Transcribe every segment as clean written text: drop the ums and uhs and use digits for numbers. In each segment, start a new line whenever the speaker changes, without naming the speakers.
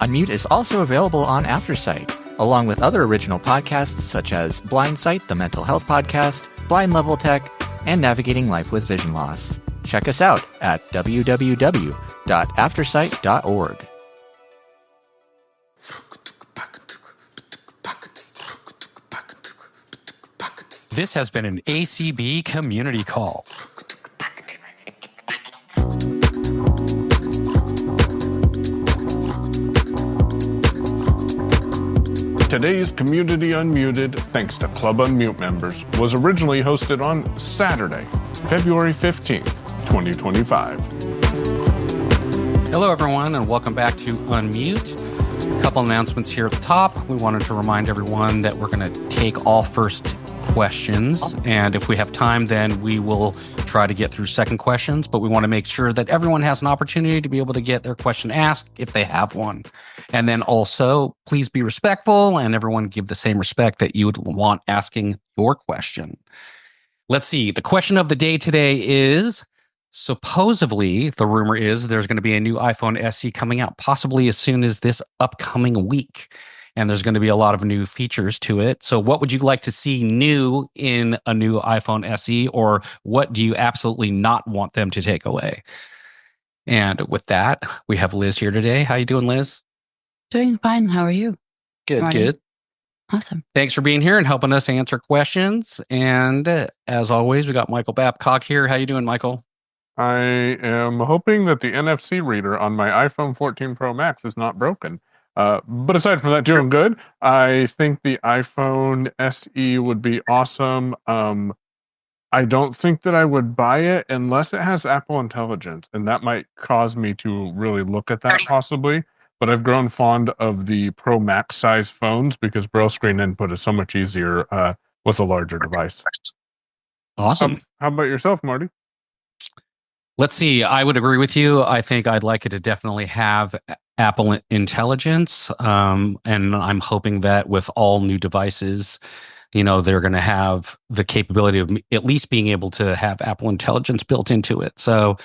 Unmute is also available on Aftersight, along with other original podcasts such as Blindsight, the mental health podcast, Blind Level Tech, and Navigating Life with Vision Loss. Check us out at www.aftersight.org.
This has been an ACB community call.
Today's Community Unmuted, thanks to Club Unmute members, was originally hosted on Saturday, February 15th, 2025.
Hello, everyone, and welcome back to Unmute. A couple announcements here at the top. We wanted to remind everyone that we're going to take all first questions, and if we have time, then we will try to get through second questions, but we want to make sure that everyone has an opportunity to be able to get their question asked if they have one. And then also, please be respectful and everyone give the same respect that you would want asking your question. Let's see. The question of the day today is, supposedly, the rumor is there's going to be a new iPhone SE coming out, possibly as soon as this upcoming week. And there's going to be a lot of new features to it. So what would you like to see new in a new iPhone SE, or what do you absolutely not want them to take away? And with that, we have Liz here today. How you doing, Liz?
Doing fine. How are you?
Good,
Marty?
Good.
Awesome.
Thanks for being here and helping us answer questions. And as always, we got Michael Babcock here. How you doing, Michael?
I am hoping that the NFC reader on my iPhone 14 Pro Max is not broken. But aside from that, doing good. I think the iPhone SE would be awesome. I don't think that I would buy it unless it has Apple Intelligence, and that might cause me to really look at that possibly. But I've grown fond of the Pro Max size phones because Braille screen input is so much easier with a larger device.
Awesome.
How about yourself, Marty?
Let's see. I would agree with you. I think I'd like it to definitely have Apple Intelligence. And I'm hoping that with all new devices, they're going to have the capability of at least being able to have Apple Intelligence built into it. So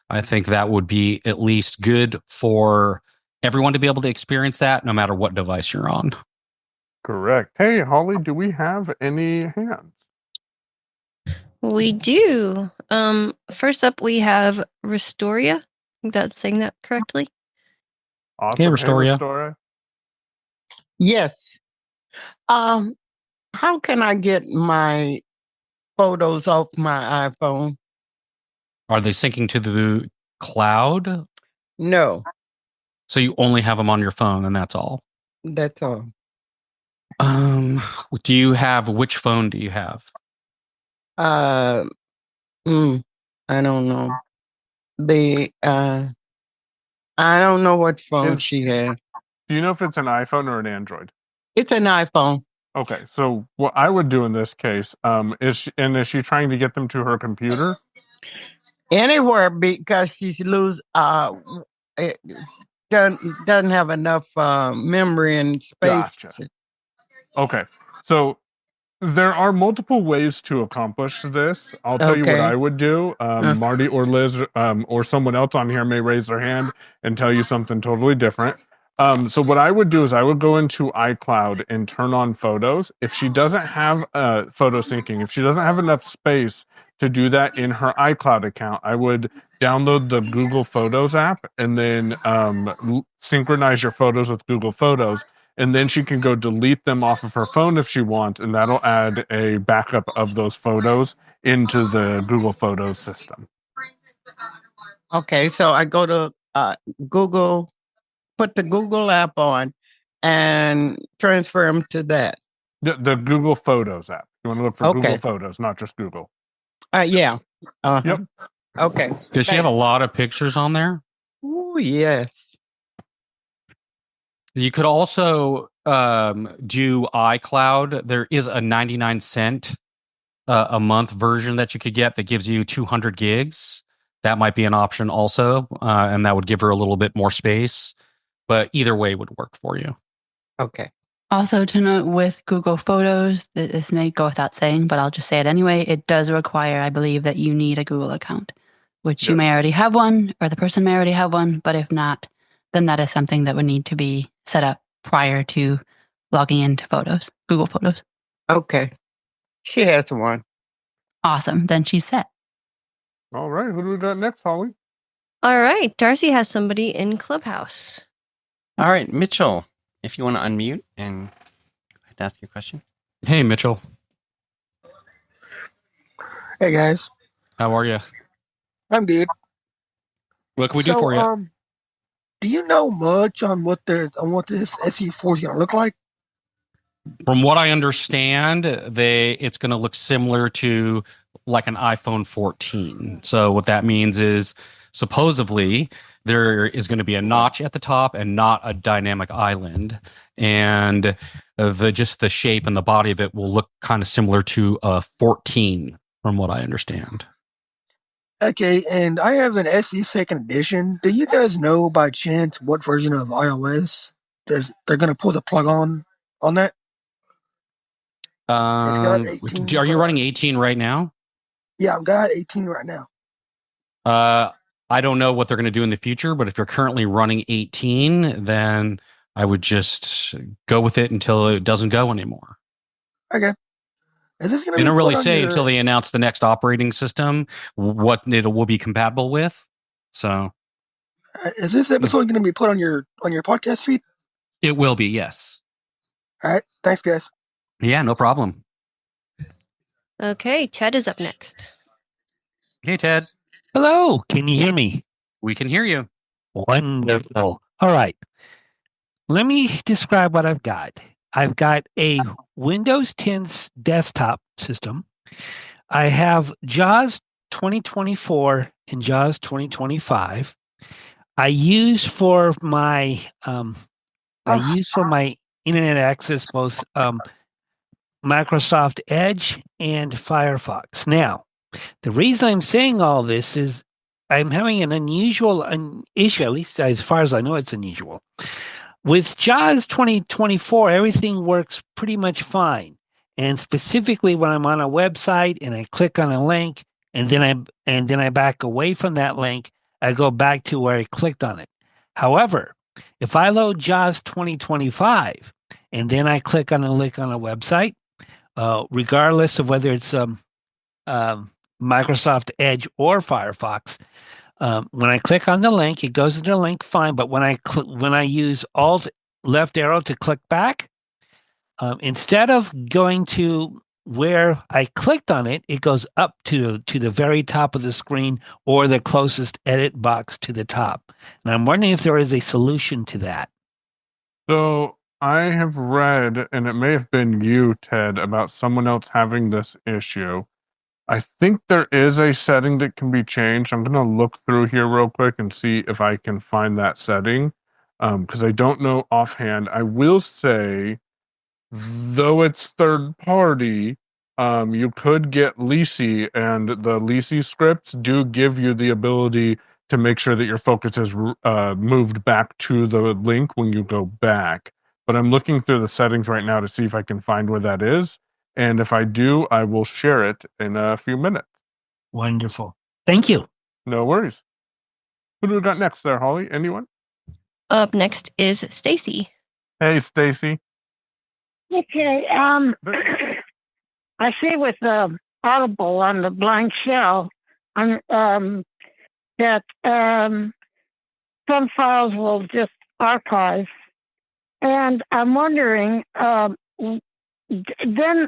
I think that would be at least good for everyone to be able to experience that no matter what device you're on.
Correct. Hey, Holly, do we have any hands?
We do. First up, we have Restoria. I think that's saying that correctly.
Awesome.
Hey, Restoria.
Hey, Restoria.
Yes. How can I get my photos off my iPhone?
Are they syncing to the cloud?
No,
So you only have them on your phone and that's all?
that's all.
Do you have, which phone do you have?
I don't know. I don't know what phone she has.
Do you know if it's an iPhone or an Android?
It's an iPhone.
Okay, so what I would do in this case is she trying to get them to her computer?
Anywhere, because she's it doesn't have enough memory and space.
Gotcha. Okay, so there are multiple ways to accomplish this. I'll tell you what I would do. Marty or Liz or someone else on here may raise their hand and tell you something totally different. So what I would do is I would go into iCloud and turn on photos. If she doesn't have photo syncing, if she doesn't have enough space to do that in her iCloud account, I would download the Google Photos app and then synchronize your photos with Google Photos. And then she can go delete them off of her phone if she wants, and that'll add a backup of those photos into the Google Photos system.
Okay, so I go to Google, put the Google app on, and transfer them to that.
The Google Photos app. You want to look for Google Photos, not just Google.
Yeah.
Yep.
Okay.
Does she have a lot of pictures on there?
Oh, yes.
You could also do iCloud. There is a 99-cent a month version that you could get that gives you 200 gigs. That might be an option also, and that would give her a little bit more space. But either way would work for you.
Okay.
Also to note with Google Photos, this may go without saying, but I'll just say it anyway. It does require, I believe, that you need a Google account, which you may already have one, or the person may already have one. But if not, then that is something that would need to be set up prior to logging into Photos, Google Photos.
Okay. She has one.
Awesome. Then she's set.
All right. Who do we got next, Holly?
All right. Darcy has somebody in Clubhouse.
All right, Mitchell, if you want to unmute and ask your question.
Hey, Mitchell.
Hey, guys.
How are you?
I'm good.
What can we do for you?
Do you know much on what this SE4 is going to look like?
From what I understand, it's going to look similar to like an iPhone 14. So what that means is supposedly there is going to be a notch at the top and not a dynamic island. And the shape and the body of it will look kind of similar to a 14 from what I understand.
Okay, and I have an SE second edition. Do you guys know by chance what version of iOS they're going to pull the plug on that?
Are you running 18 right now?
Yeah, I've got 18 right now.
I don't know what they're going to do in the future, but if you're currently running 18, then I would just go with it until it doesn't go anymore.
Okay. Is this going to
be? They don't really say until they announce the next operating system what it will be compatible with. So,
is this episode going to be put on your podcast feed?
It will be, yes.
All right. Thanks, guys.
Yeah, no problem.
Okay, Ted is up next.
Hey, Ted.
Hello. Can you hear me?
We can hear you.
Wonderful. All right. Let me describe what I've got. I've got a Windows 10 desktop system. I have JAWS 2024 and JAWS 2025. I use for my internet access both Microsoft Edge and Firefox. Now, the reason I'm saying all this is I'm having an unusual issue, at least as far as I know it's unusual. With JAWS 2024, everything works pretty much fine. And specifically when I'm on a website and I click on a link and then I back away from that link, I go back to where I clicked on it. However, if I load JAWS 2025 and then I click on a link on a website, regardless of whether it's Microsoft Edge or Firefox, when I click on the link, it goes to the link fine. But when I use Alt left arrow to click back, instead of going to where I clicked on it, it goes up to the very top of the screen or the closest edit box to the top. And I'm wondering if there is a solution to that.
So I have read, and it may have been you, Ted, about someone else having this issue. I think there is a setting that can be changed. I'm going to look through here real quick and see if I can find that setting, because I don't know offhand. I will say, though it's third party, you could get Lisi, and the Lisi scripts do give you the ability to make sure that your focus is moved back to the link when you go back. But I'm looking through the settings right now to see if I can find where that is. And if I do, I will share it in a few minutes.
Wonderful. Thank you.
No worries. Who do we got next there, Holly? Anyone?
Up next is Stacy.
Hey, Stacy.
Okay. I see with Audible on the blind shell that some files will just archive. And I'm wondering, then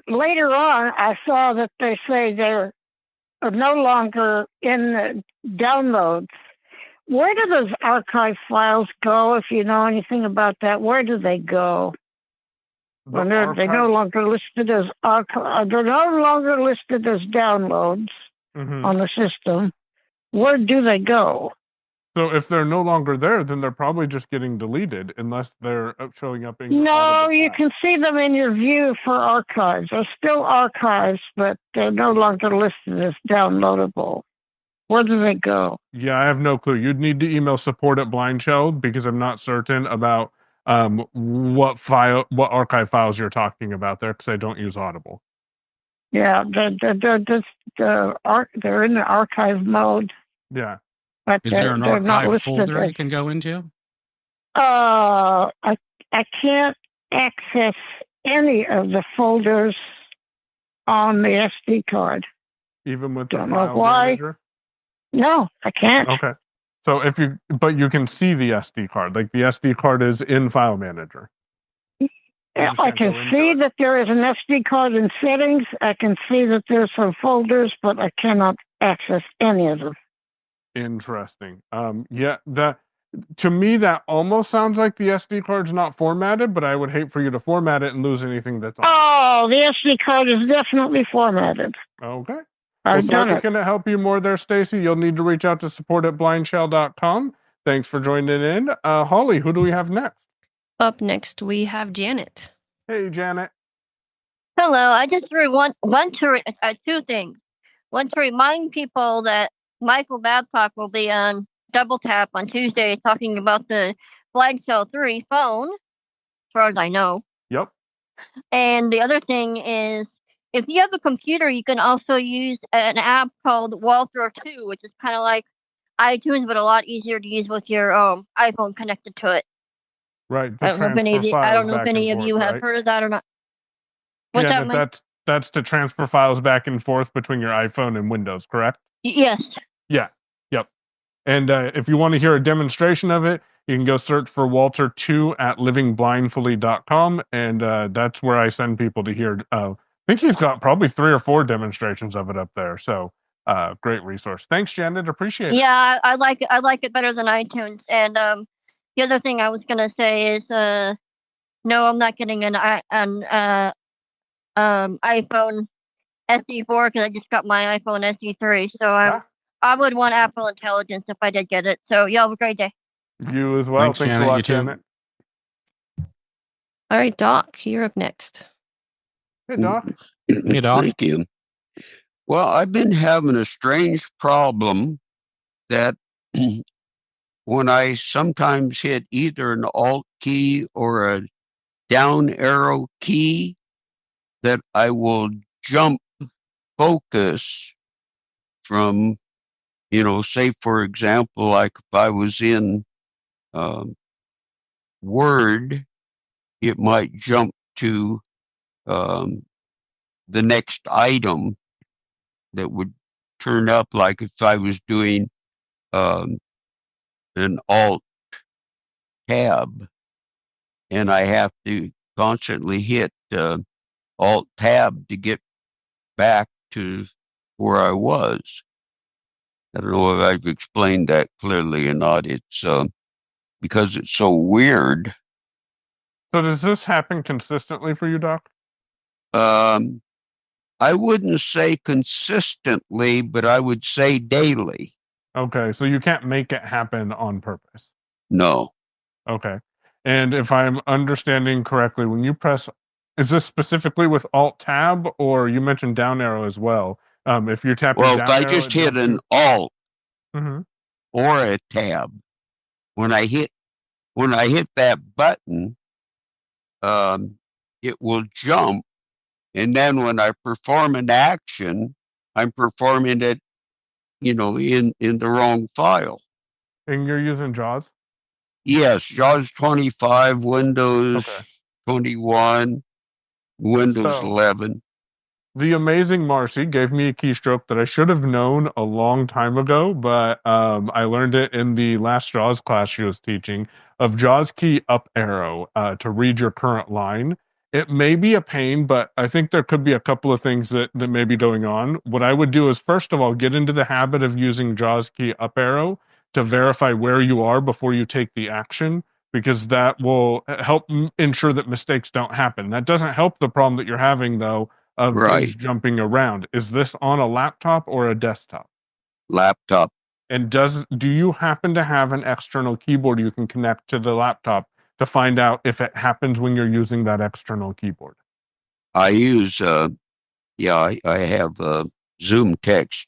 later on, I saw that they say they're no longer in the downloads. Where do those archive files go? If you know anything about that, where do they go? When they're no longer listed as they're no longer listed as downloads on the system. Where do they go?
So if they're no longer there, then they're probably just getting deleted unless they're showing up in your
No, you can see them in your view for archives. They're still archives, but they're no longer listed as downloadable. Where do they go?
Yeah, I have no clue. You'd need to email support@blindshell because I'm not certain about what archive files you're talking about there because I don't use Audible.
Yeah, they're in the archive mode.
Yeah.
Is there an archive folder you can go into?
I can't access any of the folders on the SD card.
Even with the
Don't know
file
why.
manager?
No, I can't.
Okay. So but you can see the SD card. Like the SD card is in File Manager.
I can see that there is an SD card in settings. I can see that there's some folders, but I cannot access any of them.
Interesting. Yeah, to me that almost sounds like the SD card's not formatted, but I would hate for you to format it and lose anything that's on.
Oh, the SD card is definitely formatted.
Okay.
I've done it.
Can I help you more there, Stacy? You'll need to reach out to support@blindshell.com. Thanks for joining in. Holly, who do we have next?
Up next, we have Janet.
Hey, Janet.
Hello. I just two things. One, to remind people that Michael Babcock will be on Double Tap on Tuesday talking about the Blind Shell 3 phone, as far as I know.
Yep.
And the other thing is, if you have a computer, you can also use an app called Walter 2, which is kind of like iTunes, but a lot easier to use with your iPhone connected to it.
Right.
I don't know if any of you have heard of that or not. What's that, Mike?
That's to transfer files back and forth between your iPhone and Windows, correct?
Yes.
Yeah. Yep. And if you want to hear a demonstration of it, you can go search for Walter 2 at livingblindfully.com, and that's where I send people to hear. I think he's got probably 3 or 4 demonstrations of it up there. So great resource. Thanks, Janet. Appreciate it.
Yeah, I like it. I like it better than iTunes. And the other thing I was gonna say is, no, I'm not getting an iPhone SE4 because I just got my iPhone SE3. So I would want Apple Intelligence if I did get it. So y'all have a great day.
You as well. Thanks a lot, Janet.
All right, Doc, you're up next.
Hey, Doc.
Hey, Doc.
Thank you. Well, I've been having a strange problem that when I sometimes hit either an Alt key or a down arrow key, that I will jump focus from, say, for example, like if I was in Word, it might jump to the next item that would turn up, like if I was doing an Alt tab, and I have to constantly hit Alt tab to get back to where I was. I don't know if I've explained that clearly or not. It's because it's so weird.
So does this happen consistently for you, Doc?
I wouldn't say consistently, but I would say daily.
Okay, so you can't make it happen on purpose.
No.
Okay. And if I'm understanding correctly, when you press, is this specifically with Alt Tab, or you mentioned down arrow as well? If you're tapping down
if
arrow,
I just hit an Alt
or
a Tab, when I hit that button, it will jump, and then when I perform an action, I'm performing it, in the wrong file.
And you're using JAWS?
Yes, JAWS 25, Windows 21, Windows 11.
The amazing Marcy gave me a keystroke that I should have known a long time ago, but I learned it in the last JAWS class she was teaching, of JAWS key up arrow to read your current line. It may be a pain, but I think there could be a couple of things that may be going on. What I would do is, first of all, get into the habit of using JAWS key up arrow to verify where you are before you take the action, because that will help ensure that mistakes don't happen. That doesn't help the problem that you're having, though, of things jumping around. Is this on a laptop or a desktop?
Laptop.
And do you happen to have an external keyboard you can connect to the laptop to find out if it happens when you're using that external keyboard?
I use, I have a Zoom Text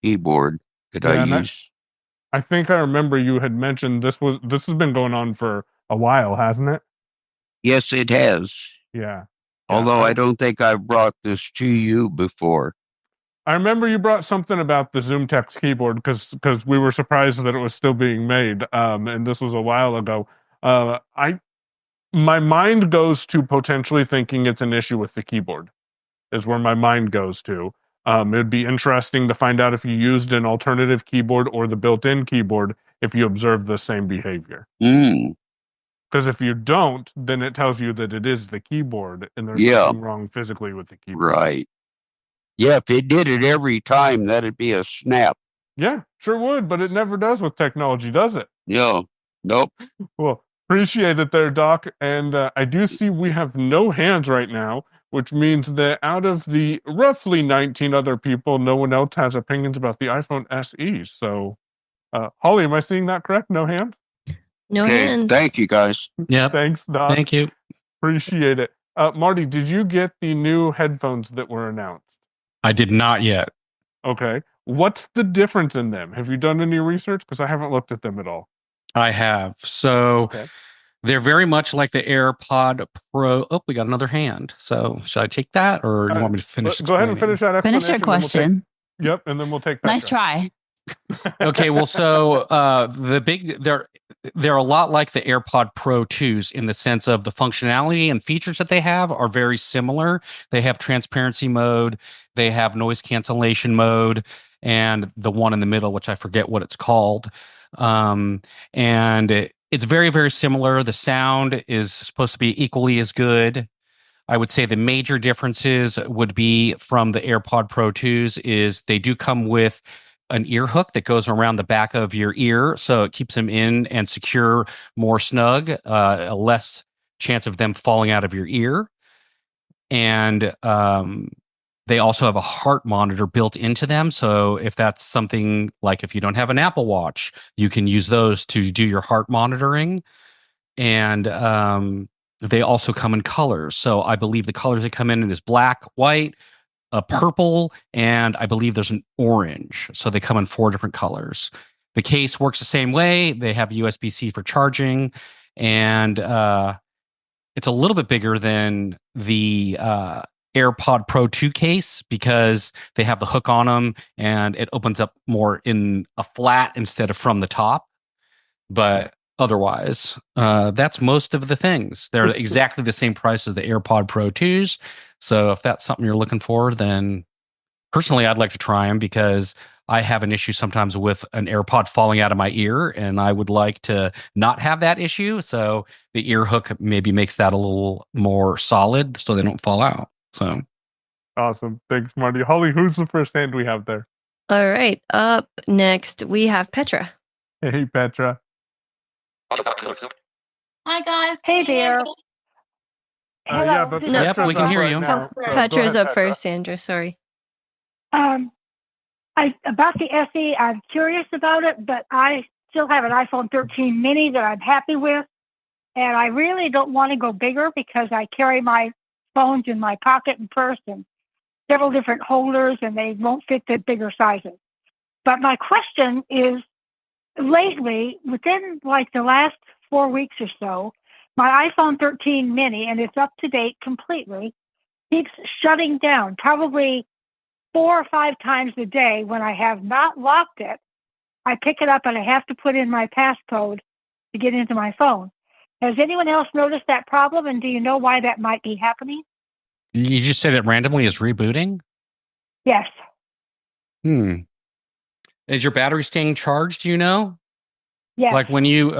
keyboard that I use.
I think I remember you had mentioned this has been going on for a while, hasn't it?
Yes, it has.
Yeah.
Although I don't think I've brought this to you before.
I remember you brought something about the Zoom Text keyboard because we were surprised that it was still being made, and this was a while ago. My mind goes to potentially thinking it's an issue with the keyboard, is where my mind goes to. It'd be interesting to find out if you used an alternative keyboard or the built-in keyboard if you observe the same behavior. Because if you don't, then it tells you that it is the keyboard and there's something wrong physically with the keyboard.
Right. Yeah, if it did it every time, that'd be a snap.
Yeah, sure would, but it never does with technology, does it?
Yeah. Nope.
Well, appreciate it there, Doc. And I do see we have no hands right now, which means that out of the roughly 19 other people, no one else has opinions about the iPhone SE. So, Holly, am I seeing that correct? No hands?
No hands.
Thank you, guys.
Yeah.
Thanks, Doc.
Thank you.
Appreciate it. Marty, did you get the new headphones that were announced?
I did not yet.
Okay. What's the difference in them? Have you done any research? Because I haven't looked at them at all.
I have. So they're very much like the AirPod Pro. Oh, we got another hand. So should I take that, or you want me to finish?
Go ahead and finish that explanation.
Finish your question.
Yep, and then we'll take Petra.
Nice try.
Okay, well, so they're a lot like the AirPod Pro 2s in the sense of the functionality and features that they have are very similar. They have transparency mode, they have noise cancellation mode, and the one in the middle, which I forget what it's called. It's very, very similar. The sound is supposed to be equally as good. I would say the major differences would be from the AirPod Pro 2s is they do come with an ear hook that goes around the back of your ear, so it keeps them in and secure, more snug, a less chance of them falling out of your ear. And they also have a heart monitor built into them. So if that's something like if you don't have an Apple Watch, you can use those to do your heart monitoring. And they also come in colors. So I believe the colors that come in is black, white, a purple, and I believe there's an orange. So they come in 4 different colors. The case works the same way. They have USB-C for charging, and it's a little bit bigger than the AirPod Pro 2 case because they have the hook on them and it opens up more in a flat instead of from the top. But otherwise, that's most of the things. They're exactly the same price as the AirPod Pro 2s. So if that's something you're looking for, then personally, I'd like to try them because I have an issue sometimes with an AirPod falling out of my ear, and I would like to not have that issue. So the ear hook maybe makes that a little more solid so they don't fall out. So
awesome. Thanks, Marty. Holly, who's the first hand we have there?
All right. Up next, we have Petra.
Hey, Petra.
Hi, guys.
Hey there.
Yeah, but
we can hear you.
Now, so
Petra's
ahead,
up first, Sandra. Sorry.
About the SE, I'm curious about it, but I still have an iPhone 13 mini that I'm happy with. And I really don't want to go bigger because I carry my phones in my pocket and purse and several different holders, and they won't fit the bigger sizes. But my question is, lately, within like the last 4 weeks or so, my iPhone 13 mini, and it's up to date completely, keeps shutting down probably 4 or 5 times a day when I have not locked it. I pick it up and I have to put in my passcode to get into my phone. Has anyone else noticed that problem, and do you know why that might be happening?
You just said it randomly is rebooting?
Yes.
Is your battery staying charged, do you know?
Yes.
Like when you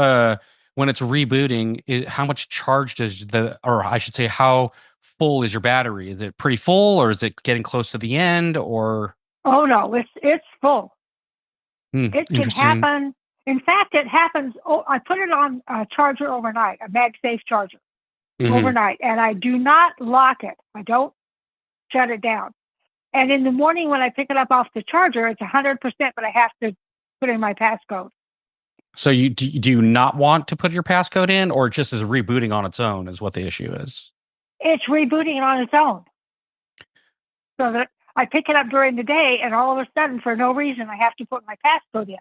when it's rebooting, how much charge does or I should say, how full is your battery? Is it pretty full, or is it getting close to the end, or?
Oh no, it's full. It can
Interesting.
happen. In fact, it happens. I put it on a charger overnight, a MagSafe charger overnight, and I do not lock it. I don't shut it down. And in the morning when I pick it up off the charger, it's 100%, but I have to put in my passcode.
So do you not want to put your passcode in, or just is rebooting on its own is what the issue is?
It's rebooting on its own. So that I pick it up during the day, and all of a sudden, for no reason, I have to put my passcode in.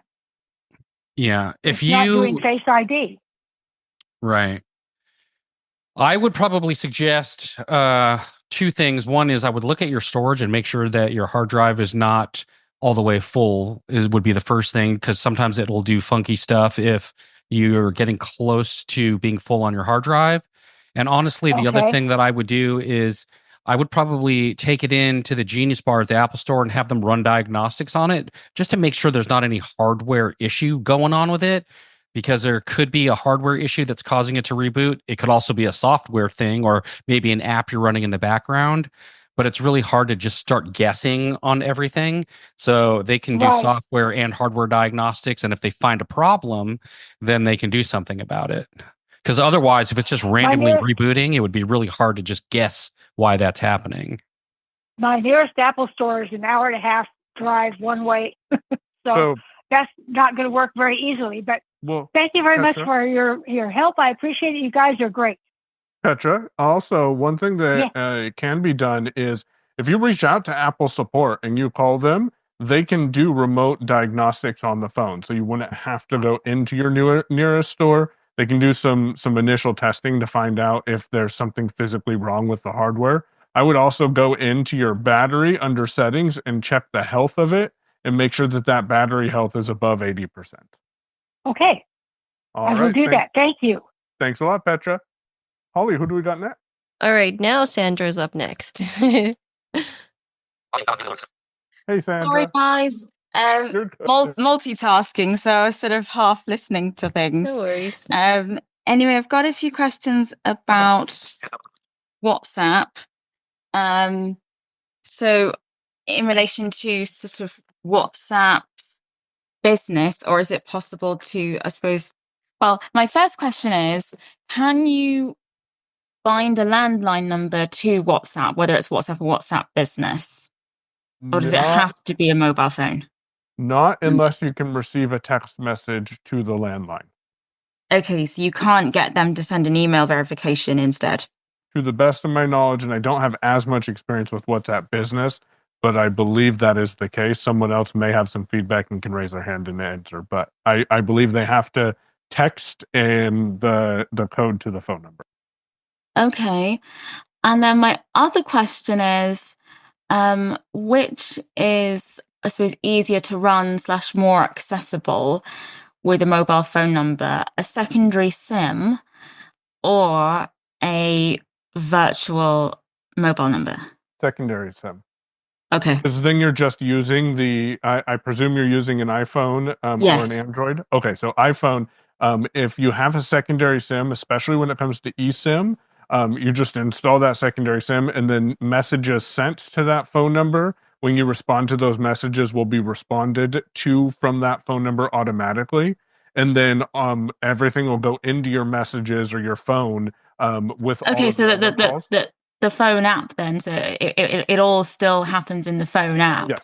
Yeah. If
it's not doing Face ID.
Right. I would probably suggest 2 things. One is I would look at your storage and make sure that your hard drive is not all the way full would be the first thing, because sometimes it'll do funky stuff if you're getting close to being full on your hard drive. And honestly, the other thing that I would do is I would probably take it into the Genius Bar at the Apple Store and have them run diagnostics on it just to make sure there's not any hardware issue going on with it, because there could be a hardware issue that's causing it to reboot. It could also be a software thing or maybe an app you're running in the background. But it's really hard to just start guessing on everything. So they can do software and hardware diagnostics. And if they find a problem, then they can do something about it. Because otherwise, if it's just randomly rebooting, it would be really hard to just guess why that's happening.
My nearest Apple store is an 1.5-hour drive one way. so that's not going to work very easily. But thank you very much for your help. I appreciate it. You guys are great.
Petra, also, one thing that can be done is if you reach out to Apple support and you call them, they can do remote diagnostics on the phone. So you wouldn't have to go into your nearest store. They can do some initial testing to find out if there's something physically wrong with the hardware. I would also go into your battery under settings and check the health of it and make sure that battery health is above 80%.
Okay. I will do that. Thank you.
Thanks a lot, Petra. Holly, who do we got next?
All right, now Sandra's up next.
Hey, Sandra.
Sorry, guys. Multitasking, so I was sort of half listening to things.
No worries.
Anyway, I've got a few questions about WhatsApp. So in relation to sort of WhatsApp business, or is it possible to, I suppose, well, my first question is, can you bind a landline number to WhatsApp, whether it's WhatsApp or WhatsApp business? Or does it have to be a mobile phone?
Not unless you can receive a text message to the landline.
Okay, so you can't get them to send an email verification instead?
To the best of my knowledge, and I don't have as much experience with WhatsApp business, but I believe that is the case. Someone else may have some feedback and can raise their hand and answer, but I believe they have to text in the code to the phone number.
Okay. And then my other question is, which is, I suppose, easier to run / more accessible with a mobile phone number, a secondary SIM or a virtual mobile number?
Secondary SIM.
Okay.
Because then you're just using I presume you're using an iPhone or an Android. Okay, so iPhone, if you have a secondary SIM, especially when it comes to eSIM, you just install that secondary SIM and then messages sent to that phone number, when you respond to those messages, will be responded to from that phone number automatically. And then everything will go into your messages or your phone with all
Okay,
of
so
the
the phone app then, so it all still happens in the phone app?
Yes.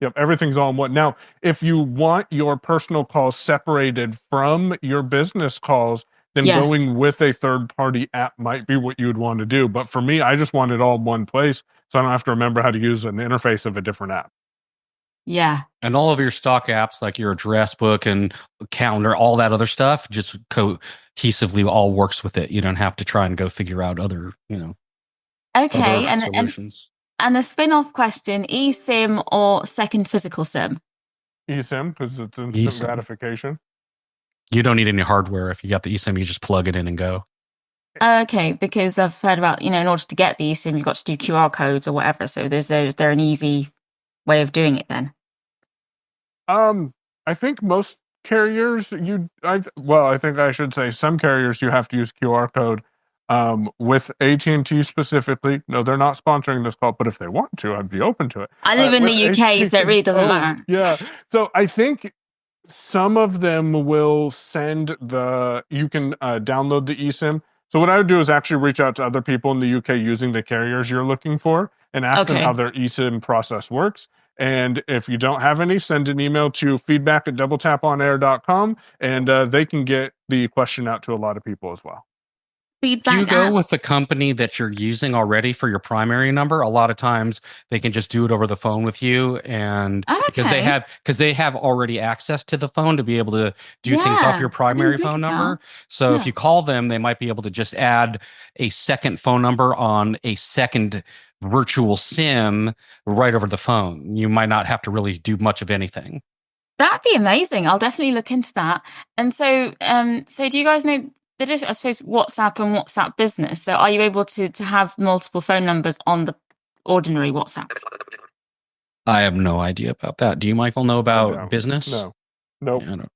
Yep. Everything's all in one. Now, if you want your personal calls separated from your business calls, then going with a third-party app might be what you would want to do. But for me, I just want it all in one place, so I don't have to remember how to use an interface of a different app.
Yeah.
And all of your stock apps, like your address book and calendar, all that other stuff, just cohesively all works with it. You don't have to try and go figure out other,
Okay,
other solutions.
And the spin-off question, eSIM or second physical SIM?
eSIM, because it's instant gratification.
You don't need any hardware. If you got the eSIM, you just plug it in and go.
Okay, because I've heard about, in order to get the eSIM, you've got to do QR codes or whatever. So is there an easy way of doing it then?
I think most carriers, I think I should say some carriers you have to use QR code. With AT&T specifically, no, they're not sponsoring this call, but if they want to, I'd be open to it.
I live in the UK, so it really doesn't matter.
Yeah, so I think some of them will send you can download the eSIM. So what I would do is actually reach out to other people in the UK using the carriers you're looking for and ask them how their eSIM process works. And if you don't have any, send an email to feedback@doubletaponair.com, and they can get the question out to a lot of people as well.
Do you go with the company that you're using already for your primary number? A lot of times they can just do it over the phone with you, and because they have already access to the phone to be able to do things off your primary phone number. So if you call them, they might be able to just add a second phone number on a second virtual SIM right over the phone. You might not have to really do much of anything.
That'd be amazing. I'll definitely look into that. And so, so do you guys know the difference, I suppose, WhatsApp and WhatsApp Business? So are you able to have multiple phone numbers on the ordinary WhatsApp?
I have no idea about that. Do you, Michael, know about business?
No. Nope.
Yeah, no.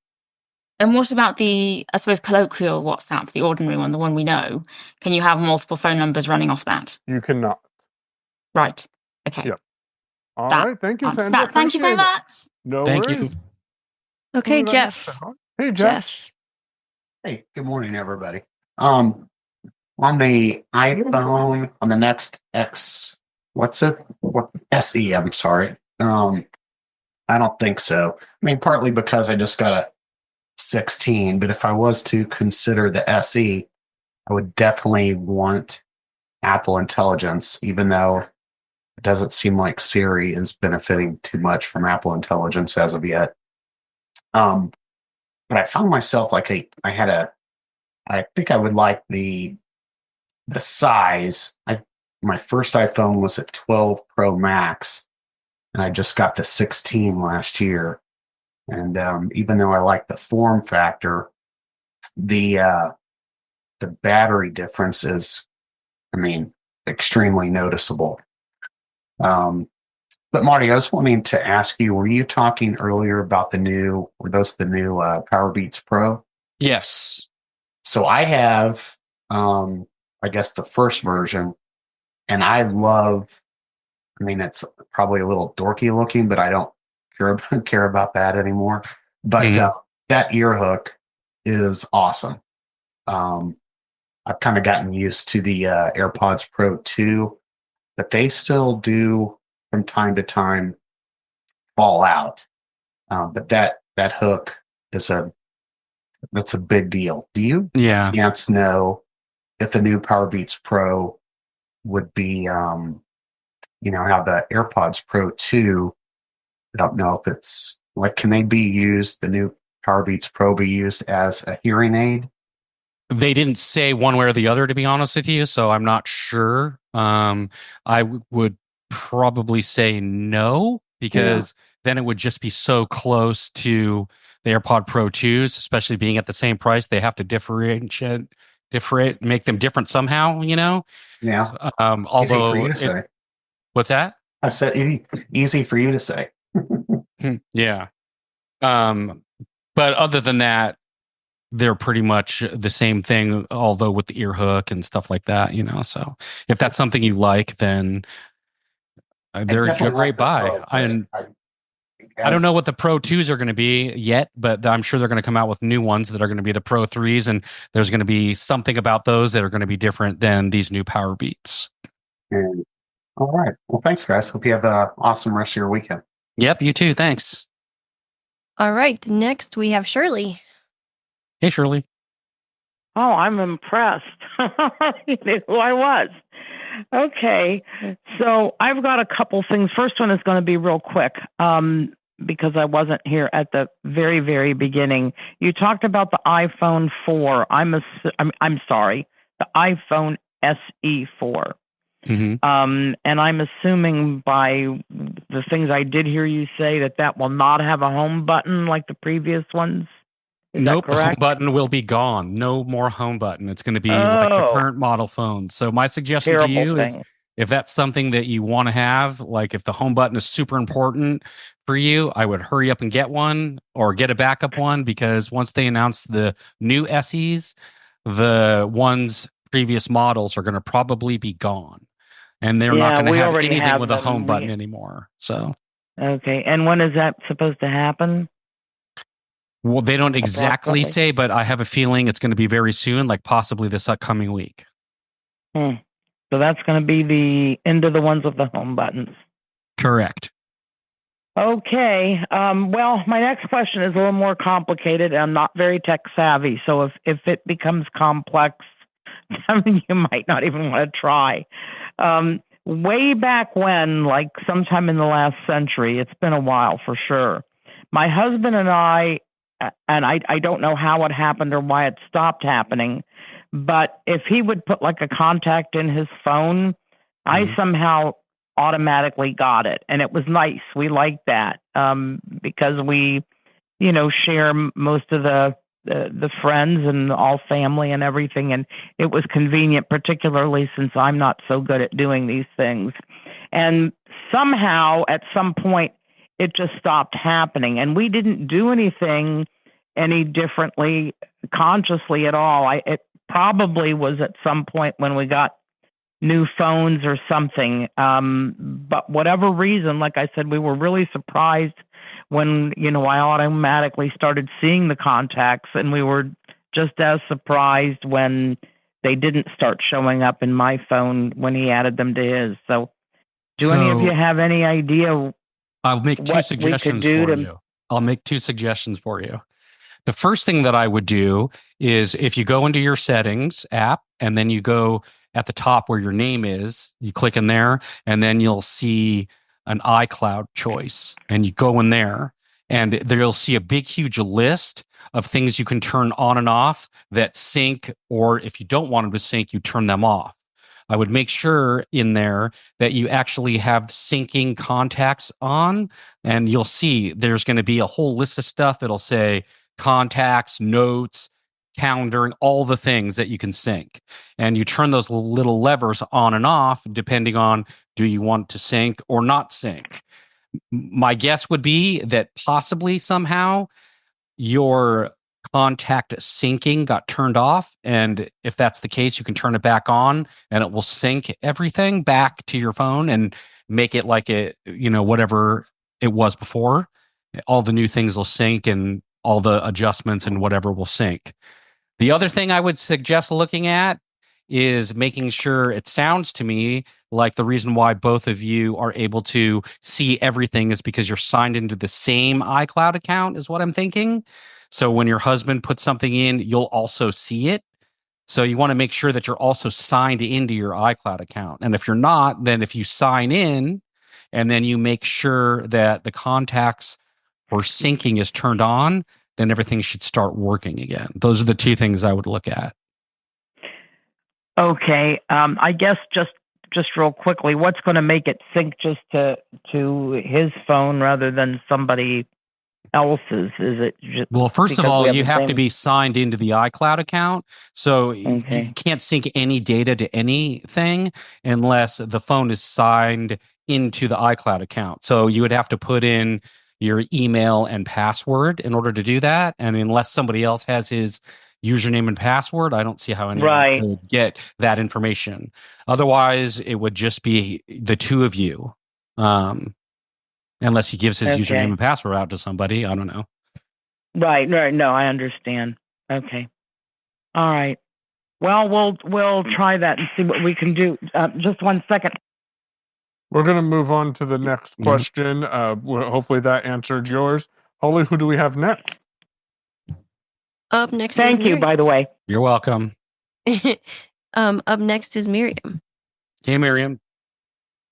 And what about the, I suppose, colloquial WhatsApp, the ordinary one, the one we know? Can you have multiple phone numbers running off that?
You cannot.
Right. Okay.
Yep. All right. Thank you,
answers
Sandra.
that. Thank you very
Appreciate it.
much.
No
Thank
worries.
you.
Okay, Jeff.
Hey, Jeff.
Hey, good morning, everybody. On the iPhone, on the Next X, SE, I'm sorry. I don't think so. I mean, partly because I just got a 16, but if I was to consider the SE, I would definitely want Apple Intelligence, even though it doesn't seem like Siri is benefiting too much from Apple Intelligence as of yet. But I found myself I think I would like the size. My first iPhone was at 12 Pro Max, and I just got the 16 last year. And even though I like the form factor, the battery difference is, extremely noticeable. But Marty, I was wanting to ask you, were you talking earlier about were those the new PowerBeats Pro?
Yes.
So I have, I guess the first version, and I love, it's probably a little dorky looking, but I don't care about that anymore. But that ear hook is awesome. I've kind of gotten used to the AirPods Pro 2, but they still do from time to time fall out. But that hook that's a big deal. Do you chance know if the new PowerBeats Pro would be, how the AirPods Pro 2, I don't know if it's can they be used, the new PowerBeats Pro be used as a hearing aid?
They didn't say one way or the other, to be honest with you, so I'm not sure. I would probably say no, because then it would just be so close to the AirPod Pro 2s, especially being at the same price. They have to make them different somehow,
Yeah.
Although,
easy for you to say.
What's that?
I said easy for you to say.
Yeah. But other than that, they're pretty much the same thing, although with the ear hook and stuff like that, So if that's something you like, then they're a great buy. I don't know what the Pro 2s are going to be yet, but I'm sure they're going to come out with new ones that are going to be the Pro 3s, and there's going to be something about those that are going to be different than these new PowerBeats.
All right. Well, thanks, guys. Hope you have an awesome rest of your weekend.
Yep, you too. Thanks.
All right. Next, we have Shirley.
Hey, Shirley.
Oh, I'm impressed. You knew who I was. Okay. So I've got a couple things. First one is going to be real quick because I wasn't here at the very, very beginning. You talked about the iPhone 4. I'm sorry, the iPhone SE 4. And I'm assuming by the things I did hear you say that will not have a home button like the previous ones.
Nope, the home button will be gone. No more home button. It's going to be like the current model phone. So my suggestion to you is, if that's something that you want to have, like if the home button is super important for you, I would hurry up and get one or get a backup one, because once they announce the new SEs, the previous models are going to probably be gone. And they're not going to have anything with a home button anymore. So
okay. And when is that supposed to happen?
Well, they don't exactly say, but I have a feeling it's going to be very soon, like possibly this upcoming week.
So that's going to be the end of the ones with the home buttons.
Correct.
Okay. Well, my next question is a little more complicated. I'm not very tech savvy. So if it becomes complex, you might not even want to try. Way back when, like sometime in the last century, it's been a while for sure, my husband and I don't know how it happened or why it stopped happening, but if he would put like a contact in his phone, I somehow automatically got it, and it was nice. We liked that because we, share most of the friends and all family and everything, and it was convenient, particularly since I'm not so good at doing these things. And somehow, at some point, it just stopped happening, and we didn't do anything any differently consciously at all. It probably was at some point when we got new phones or something. But whatever reason, like I said, we were really surprised when, I automatically started seeing the contacts, and we were just as surprised when they didn't start showing up in my phone when he added them to his. So any of you have any idea?
I'll make two suggestions for you. I'll make two suggestions for you. The first thing that I would do is if you go into your settings app and then you go at the top where your name is, you click in there, and then you'll see an iCloud choice, and you go in there, and there you'll see a big, huge list of things you can turn on and off that sync, or if you don't want them to sync, you turn them off. I would make sure in there that you actually have syncing contacts on, and you'll see there's going to be a whole list of stuff. It'll say contacts, notes, calendaring, all the things that you can sync. And you turn those little levers on and off depending on, do you want to sync or not sync? My guess would be that possibly somehow your contact syncing got turned off. And if that's the case, you can turn it back on and it will sync everything back to your phone and make it like it, whatever it was before. All the new things will sync and all the adjustments and whatever will sync. The other thing I would suggest looking at is making sure, it sounds to me like the reason why both of you are able to see everything is because you're signed into the same iCloud account, is what I'm thinking. So when your husband puts something in, you'll also see it. So you want to make sure that you're also signed into your iCloud account. And if you're not, then if you sign in and then you make sure that the contacts for syncing is turned on, then everything should start working again. Those are the two things I would look at.
Okay. I guess just real quickly, what's going to make it sync just to his phone rather than somebody else's? Is it just,
well, first of all, you have to be signed into the iCloud account. So you can't sync any data to anything unless the phone is signed into the iCloud account. So you would have to put in your email and password in order to do that. And unless somebody else has his username and password, I don't see how anyone could get that information. Otherwise, it would just be the two of you. Unless he gives his username and password out to somebody. I don't know.
Right. No, I understand. Okay. All right. Well, we'll try that and see what we can do. Just one second.
We're going to move on to the next question. Hopefully that answered yours. Holly, who do we have next?
Up next
Thank
is
you, by the way.
You're welcome.
Up next is Miriam.
Hey, Miriam.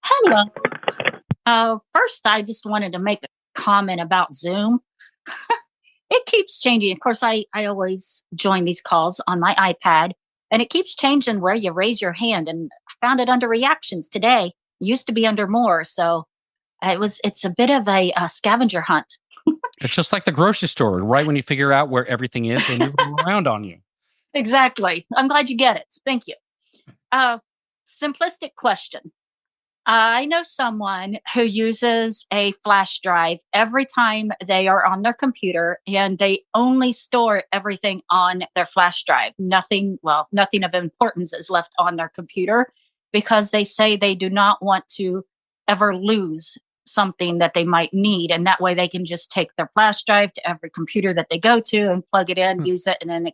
Hello. First, I just wanted to make a comment about Zoom. It keeps changing. Of course, I always join these calls on my iPad, and it keeps changing where you raise your hand. And I found it under reactions today. It used to be under more. So it's a bit of a scavenger hunt.
It's just like the grocery store. Right when you figure out where everything is, they move around on you.
Exactly. I'm glad you get it. Thank you. Simplistic question. I know someone who uses a flash drive every time they are on their computer, and they only store everything on their flash drive. Nothing of importance is left on their computer because they say they do not want to ever lose something that they might need. And that way they can just take their flash drive to every computer that they go to and plug it in, use it, and then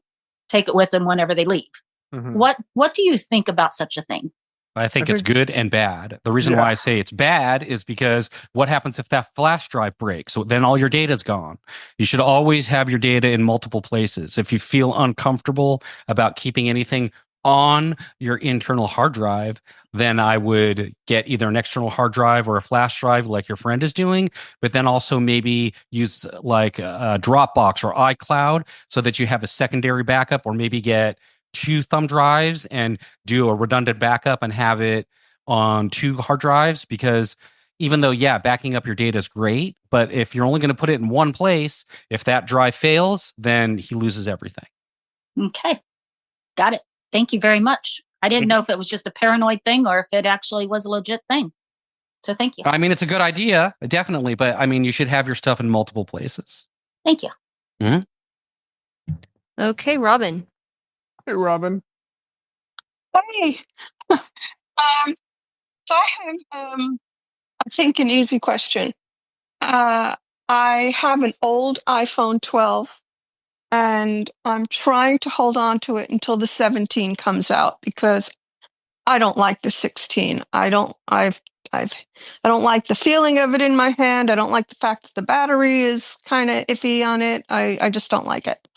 take it with them whenever they leave. What do you think about such a thing?
I think it's good and bad. The reason why I say it's bad is because what happens if that flash drive breaks? So then all your data is gone. You should always have your data in multiple places. If you feel uncomfortable about keeping anything on your internal hard drive, then I would get either an external hard drive or a flash drive like your friend is doing, but then also maybe use like a Dropbox or iCloud so that you have a secondary backup, or maybe get 2 thumb drives and do a redundant backup and have it on 2 hard drives, because even though, backing up your data is great, but if you're only going to put it in one place, if that drive fails, then he loses everything.
Okay. Got it. Thank you very much. I didn't know if it was just a paranoid thing or if it actually was a legit thing. So thank you.
I mean, it's a good idea, definitely, but I mean, you should have your stuff in multiple places.
Thank you.
Mm-hmm.
Okay, Robin.
Hey, Robin.
Hey. So I have, I think, an easy question. I have an old iPhone 12, and I'm trying to hold on to it until the 17 comes out because I don't like the 16. I don't like the feeling of it in my hand. I don't like the fact that the battery is kind of iffy on it. I just don't like it.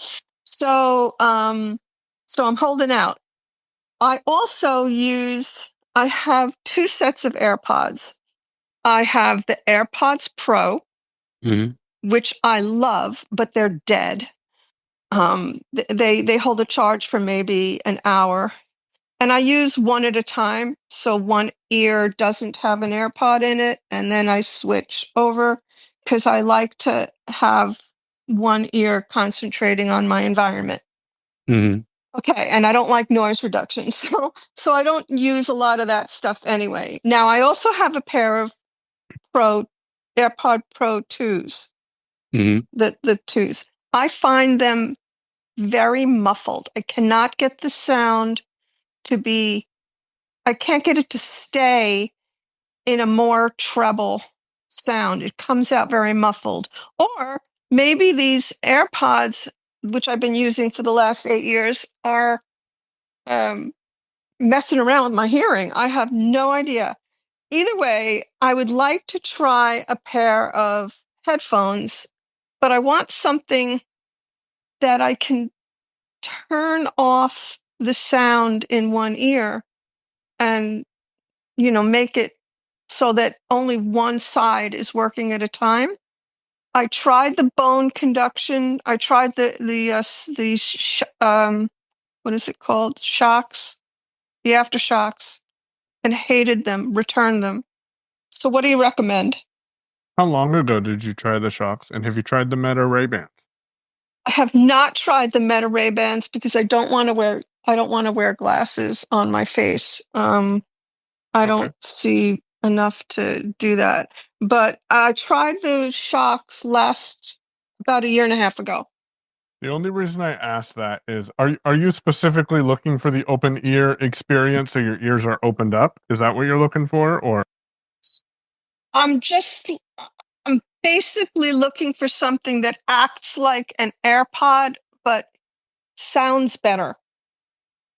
So I'm holding out. I also I have 2 sets of AirPods. I have the AirPods Pro, which I love, but they're dead. They hold a charge for maybe an hour, and I use one at a time. So one ear doesn't have an AirPod in it, and then I switch over because I like to have one ear concentrating on my environment.
Mm-hmm.
Okay, and I don't like noise reduction, so I don't use a lot of that stuff anyway. Now I also have a pair of AirPod Pro 2s.
Mm-hmm.
The 2s. I find them very muffled. I cannot get the sound I can't get it to stay in a more treble sound. It comes out very muffled. Or maybe these AirPods, which I've been using for the last 8 years, are messing around with my hearing. I have no idea. Either way, I would like to try a pair of headphones, but I want something that I can turn off the sound in one ear and, make it so that only one side is working at a time. I tried the bone conduction. I tried what is it called? Shocks, the aftershocks, and hated them, returned them. So what do you recommend?
How long ago did you try the shocks? And have you tried the Meta Ray-Bans?
I have not tried the Meta Ray-Bans because I don't want to wear glasses on my face. I don't see enough to do that. But I tried the shocks about 1.5 years ago.
The only reason I ask that is, are you specifically looking for the open ear experience so your ears are opened up? Is that what you're looking for, or?
I'm basically looking for something that acts like an AirPod, but sounds better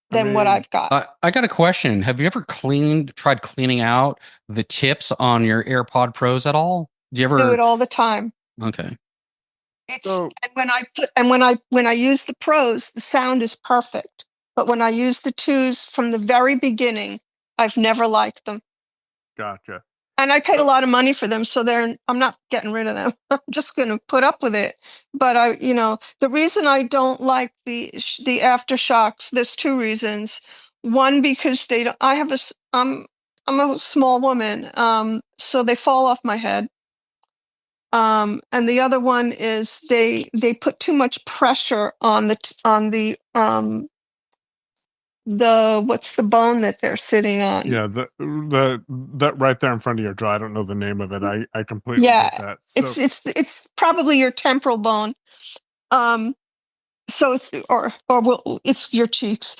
than what I've got.
I got a question. Have you ever tried cleaning out the tips on your AirPod Pros at all? Do you ever
do it all the time?
Okay.
When I use the Pros, the sound is perfect. But when I use the 2s from the very beginning, I've never liked them.
Gotcha.
And I paid a lot of money for them, so I'm not getting rid of them. I'm just going to put up with it. But the reason I don't like the aftershocks, there's 2 reasons. One, because I'm a small woman, so they fall off my head. And the other one is they put too much pressure on the what's the bone that they're sitting on?
Yeah, that right there in front of your jaw. I don't know the name of it. I completely get that. So,
It's probably your temporal bone. So it's your cheeks.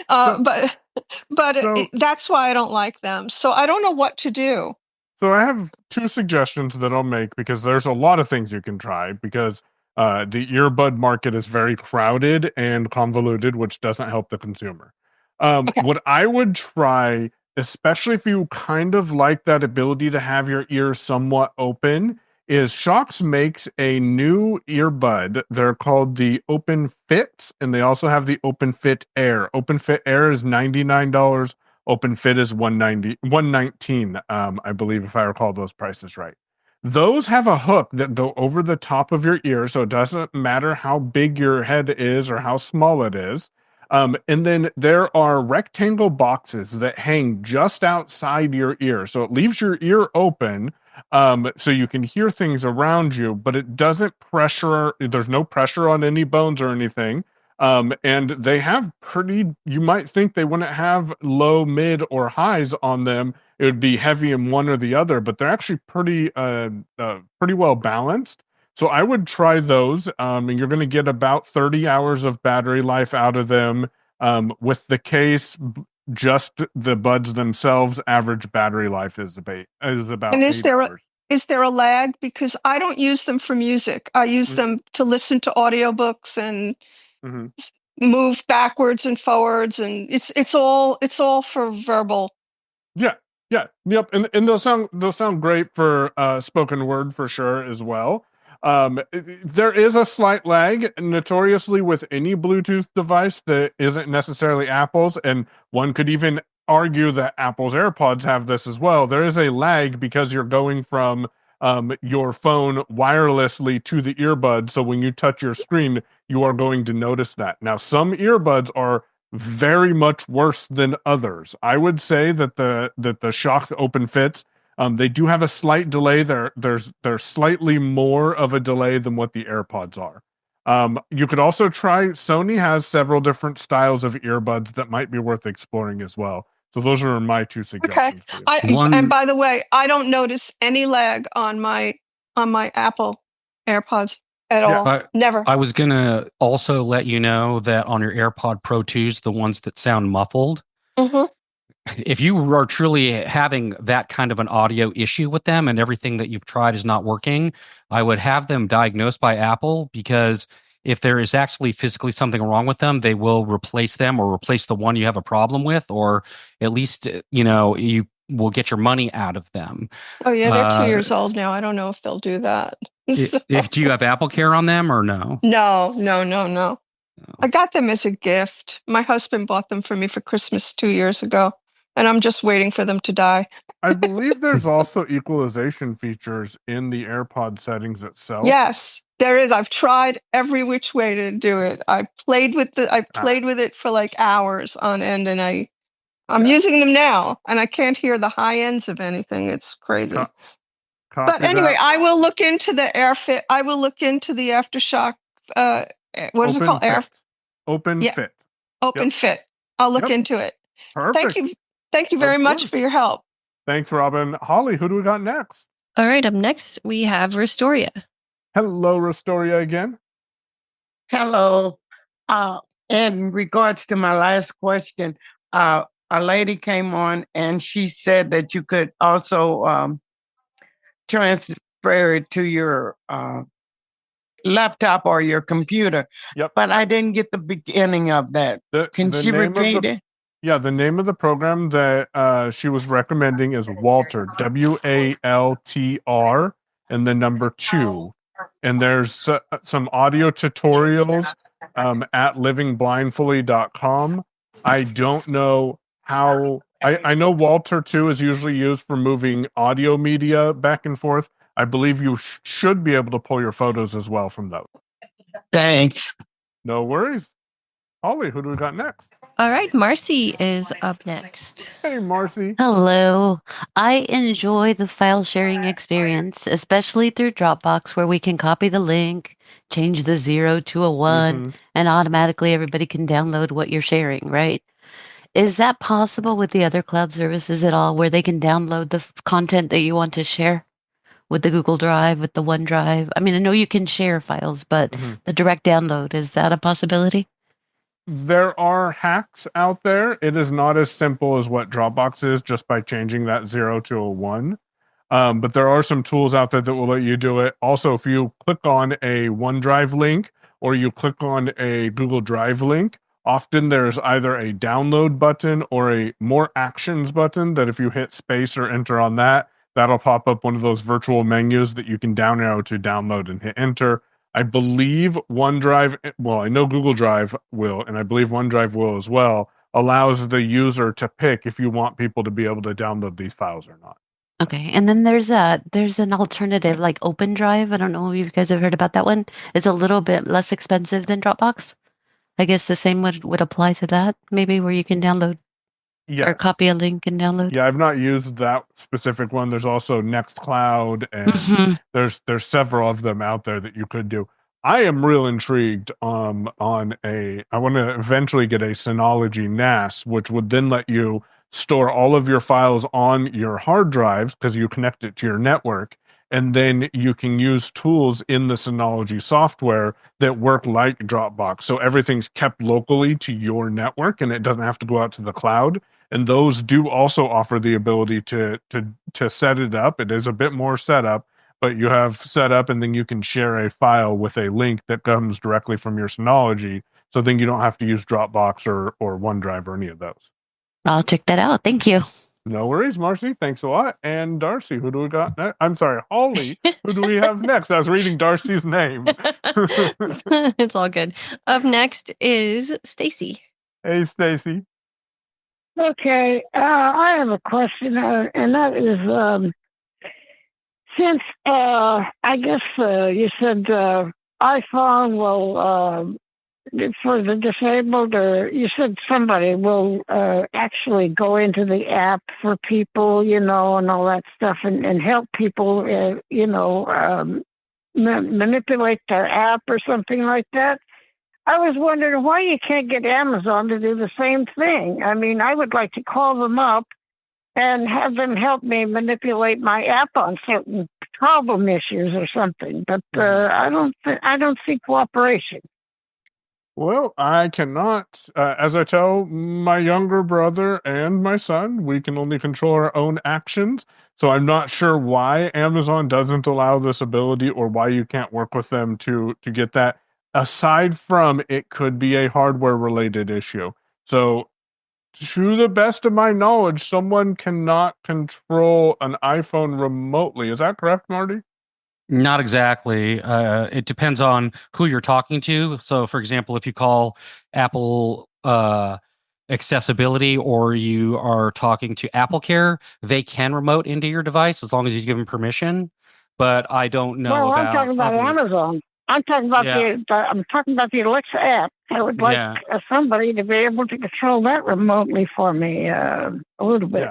That's why I don't like them. So I don't know what to do.
So I have 2 suggestions that I'll make because there's a lot of things you can try because the earbud market is very crowded and convoluted, which doesn't help the consumer. What I would try, especially if you kind of like that ability to have your ears somewhat open, is Shocks makes a new earbud. They're called the Open Fit, and they also have the Open Fit Air. Open Fit Air is $99. Open Fit is $119, I believe, if I recall those prices right. Those have a hook that go over the top of your ear, so it doesn't matter how big your head is or how small it is. And then there are rectangle boxes that hang just outside your ear. So it leaves your ear open, so you can hear things around you, but it doesn't pressure. There's no pressure on any bones or anything. And they have you might think they wouldn't have low, mid, or highs on them. It would be heavy in one or the other, but they're actually pretty well balanced. So I would try those, and you're going to get about 30 hours of battery life out of them. With the case, just the buds themselves, average battery life is about
And
8 hours.
Is there a lag? Because I don't use them for music. I use them to listen to audiobooks and move backwards and forwards, and it's all for verbal.
Yeah, yep, and they'll sound great for spoken word for sure as well. There is a slight lag, notoriously, with any Bluetooth device that isn't necessarily Apple's, and one could even argue that Apple's AirPods have this as well. There is a lag because you're going from your phone wirelessly to the earbud, so when you touch your screen, you are going to notice that. Now, some earbuds are very much worse than others. I would say that the Shock Open Fits, they do have a slight delay. There's slightly more of a delay than what the AirPods are. You could also try, Sony has several different styles of earbuds that might be worth exploring as well. So those are my two suggestions.
Okay. And by the way, I don't notice any lag on my Apple AirPods at all. Never.
I was going to also let you know that on your AirPod Pro 2s, the ones that sound muffled, if you are truly having that kind of an audio issue with them and everything that you've tried is not working, I would have them diagnosed by Apple, because if there is actually physically something wrong with them, they will replace them or replace the one you have a problem with, or at least, you will get your money out of them.
Oh yeah, they're 2 years old now. I don't know if they'll do that.
Do you have Apple Care on them or no?
No. I got them as a gift. My husband bought them for me for Christmas 2 years ago, and I'm just waiting for them to die.
I believe there's also equalization features in the AirPod settings itself.
Yes, there is. I've tried every which way to do it. I played with it for like hours on end, and I'm using them now, and I can't hear the high ends of anything. It's crazy. But anyway, I will look into the AirFit. I will look into the AfterShock. What is it called?
Open Fit.
Open Fit. I'll look into it.
Perfect.
Thank you very much for your help.
Thanks, Robin. Holly, who do we got next?
All right, up next we have Restoria.
Hello, Restoria again.
Hello. In regards to my last question, a lady came on and she said that you could also transfer it to your laptop or your computer.
Yep.
But I didn't get the beginning of that. Can she repeat it?
Yeah, the name of the program that she was recommending is Waltr, WALTR, and the number 2. And there's some audio tutorials at livingblindfully.com. I don't know how. I know Waltr 2 is usually used for moving audio media back and forth. I believe you should be able to pull your photos as well from those.
Thanks.
No worries. Holly, who do we got next?
All right, Marcy is up next.
Hey, Marcy.
Hello. I enjoy the file sharing experience, especially through Dropbox, where we can copy the link, change the 0 to a 1, and automatically everybody can download what you're sharing, right? Is that possible with the other cloud services at all, where they can download the content that you want to share with the Google Drive, with the OneDrive? I mean, I know you can share files, but the direct download, is that a possibility?
There are hacks out there. It is not as simple as what Dropbox is, just by changing that 0 to a 1. But there are some tools out there that will let you do it. Also, if you click on a OneDrive link or you click on a Google Drive link, often there's either a download button or a more actions button that if you hit space or enter on that, that'll pop up one of those virtual menus that you can down arrow to download and hit enter. I believe OneDrive, well, I know Google Drive will, and I believe OneDrive will as well, allows the user to pick if you want people to be able to download these files or not.
Okay, and then there's an alternative like OpenDrive. I don't know if you guys have heard about that one. It's a little bit less expensive than Dropbox. I guess the same would apply to that, maybe, where you can download or copy a link and download.
Yeah, I've not used that specific one. There's also Nextcloud, and there's several of them out there that you could do. I am real intrigued on I want to eventually get a Synology NAS, which would then let you store all of your files on your hard drives because you connect it to your network. And then you can use tools in the Synology software that work like Dropbox. So everything's kept locally to your network and it doesn't have to go out to the cloud. And those do also offer the ability to set it up. It is a bit more setup, but you have set up and then you can share a file with a link that comes directly from your Synology. So then you don't have to use Dropbox or OneDrive or any of those.
I'll check that out. Thank you.
No worries, Marcy. Thanks a lot. And Darcy, who do we got next? I'm sorry, Holly. Who do we have next? I was reading Darcy's name.
It's all good. Up next is Stacy.
Hey, Stacy.
Okay, I have a question, and that is, since I guess you said iPhone will for the disabled, or you said somebody will actually go into the app for people, and all that stuff, and help people, manipulate their app or something like that. I was wondering why you can't get Amazon to do the same thing. I mean, I would like to call them up and have them help me manipulate my app on certain problem issues or something, but I don't see cooperation.
Well, I cannot, as I tell my younger brother and my son, we can only control our own actions. So I'm not sure why Amazon doesn't allow this ability or why you can't work with them to get that. Aside from it could be a hardware related issue. So to the best of my knowledge, someone cannot control an iPhone remotely. Is that correct, Marty?
Not exactly. It depends on who you're talking to. So, for example, if you call Apple accessibility or you are talking to Apple Care, they can remote into your device as long as you give them permission. But I don't know
Well,
about.
I'm talking about Amazon. I'm talking about I'm talking about the Alexa app. I would like somebody to be able to control that remotely for me a little bit.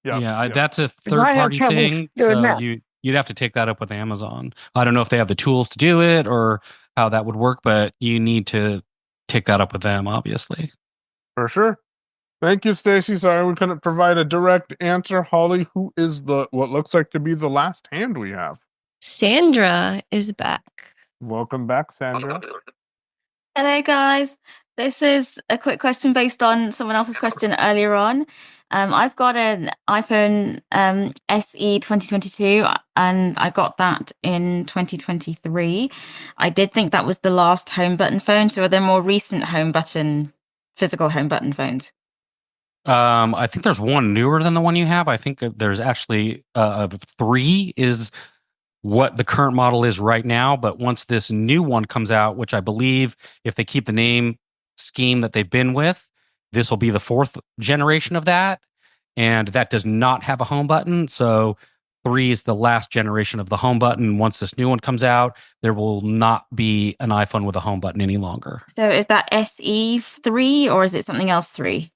That's a third-party thing. So you'd have to take that up with Amazon. I don't know if they have the tools to do it or how that would work, but you need to take that up with them, obviously.
For sure. Thank you, Stacy. Sorry we couldn't provide a direct answer. Holly, who is what looks like to be the last hand we have?
Sandra is back.
Welcome back, Sandra.
Hello, guys. This is a quick question based on someone else's question earlier on. I've got an iPhone SE 2022, and I got that in 2023. I did think that was the last home button phone. So are there more recent physical home button phones?
I think there's one newer than the one you have. I think that there's actually 3 is what the current model is right now. But once this new one comes out, which I believe if they keep the name scheme that they've been with, this will be the 4th generation of that. And that does not have a home button. So 3 is the last generation of the home button. Once this new one comes out, there will not be an iPhone with a home button any longer.
So is that SE 3 or is it something else 3?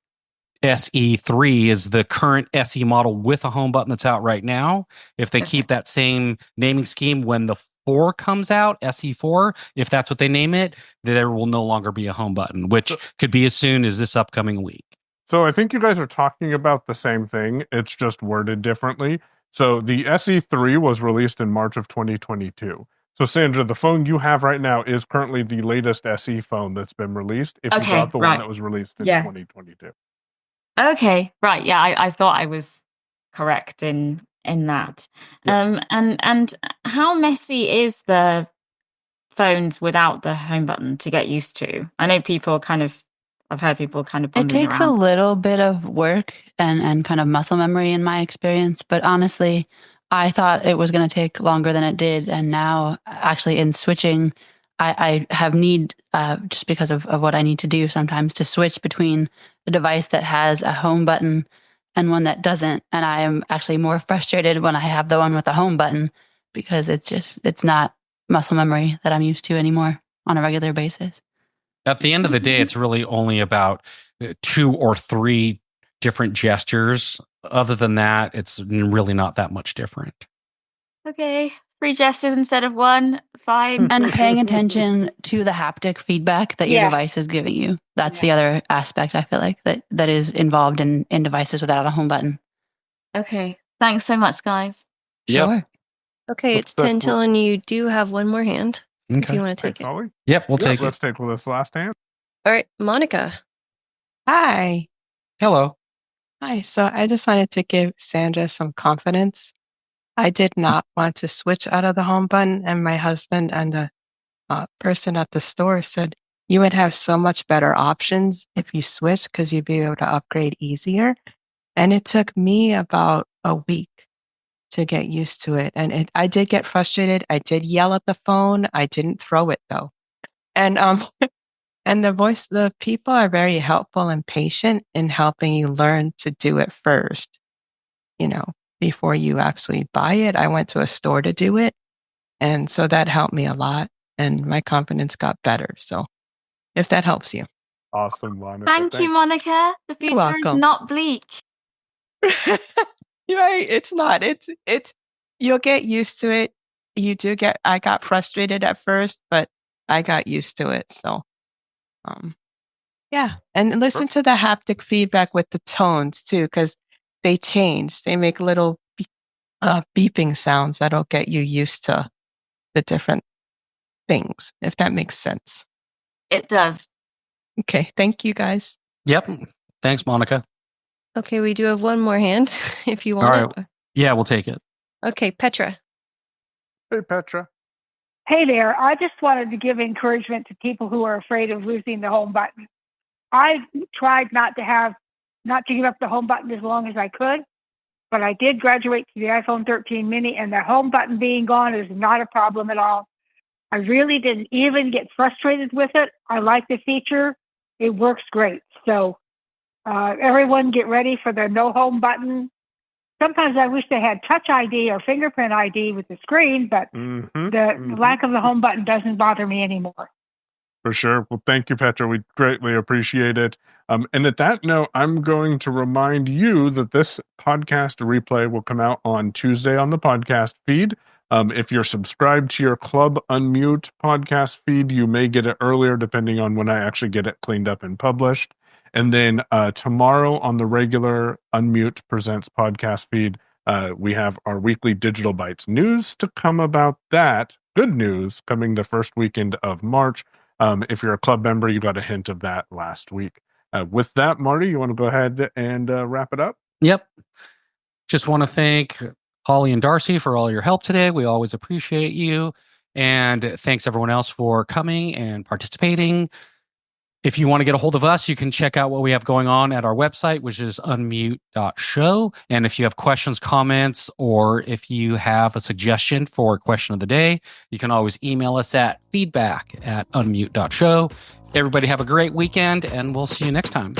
SE3 is the current SE model with a home button that's out right now. If they keep that same naming scheme when the 4 comes out, SE4, if that's what they name it, there will no longer be a home button, which could be as soon as this upcoming week.
So I think you guys are talking about the same thing. It's just worded differently. So the SE3 was released in March of 2022. So Sandra, the phone you have right now is currently the latest SE phone that's been released. If you got the one that was released in 2022.
Okay, right. Yeah, I thought I was correct in that. And how messy is the phones without the home button to get used to? I know I've heard people kind of
It
bumbling
takes
around.
a little bit of work and kind of muscle memory in my experience, but honestly, I thought it was going to take longer than it did. And now actually in switching, I have need, just because of what I need to do sometimes, to switch between a device that has a home button and one that doesn't. And I am actually more frustrated when I have the one with the home button because it's not muscle memory that I'm used to anymore on a regular basis.
At the end of the day, it's really only about 2 or 3 different gestures. Other than that, it's really not that much different.
Okay, 3 gestures instead of 1. Fine.
And paying attention to the haptic feedback that your
Yes.
device is giving you. That's the other aspect I feel like that is involved in devices without a home button.
Okay. Thanks so much, guys.
Sure.
Okay, it's 10 till, and you do have one more hand if
Okay.
you want to take
Thanks,
it.
Ollie.
Yep, we'll take
Let's take this last hand.
All right, Monica.
Hi.
Hello.
Hi. So I just wanted to give Sandra some confidence. I did not want to switch out of the home button, and my husband and the person at the store said you would have so much better options if you switched because you'd be able to upgrade easier. And it took me about a week to get used to it. And I did get frustrated. I did yell at the phone. I didn't throw it though. And and the people are very helpful and patient in helping you learn to do it first, before you actually buy it. I went to a store to do it. And so that helped me a lot. And my confidence got better. So if that helps you.
Awesome, Monica.
Thank you, Monica. The future is
welcome.
not bleak.
Right. It's not. It's you'll get used to it. I got frustrated at first, but I got used to it. So yeah. And listen to the haptic feedback with the tones too, because they change. They make little beeping sounds that'll get you used to the different things, if that makes sense.
It does.
Okay. Thank you guys.
Yep. Thanks, Monica.
Okay, we do have one more hand if you
All
want
right.
it.
Yeah, we'll take it.
Okay, Petra.
Hey, Petra.
Hey there. I just wanted to give encouragement to people who are afraid of losing the home button. I tried not to give up the home button as long as I could, but I did graduate to the iPhone 13 mini, and the home button being gone is not a problem at all. I really didn't even get frustrated with it. I like the feature. It works great. So everyone get ready for the no home button. Sometimes I wish they had Touch ID or fingerprint ID with the screen, but the lack of the home button doesn't bother me anymore.
For sure. Well, thank you, Petra. We greatly appreciate it. And at that note, I'm going to remind you that this podcast replay will come out on Tuesday on the podcast feed. If you're subscribed to your Club Unmute podcast feed, you may get it earlier depending on when I actually get it cleaned up and published. And then tomorrow on the regular Unmute Presents podcast feed, we have our weekly Digital Bites news to come about that. Good news coming the first weekend of March. If you're a club member, you got a hint of that last week. With that, Marty, you want to go ahead and wrap it up?
Yep. Just want to thank Holly and Darcy for all your help today. We always appreciate you. And thanks everyone else for coming and participating. If you want to get a hold of us, you can check out what we have going on at our website, which is unmute.show. And if you have questions, comments, or if you have a suggestion for a question of the day, you can always email us at feedback@unmute.show. Everybody have a great weekend, and we'll see you next time.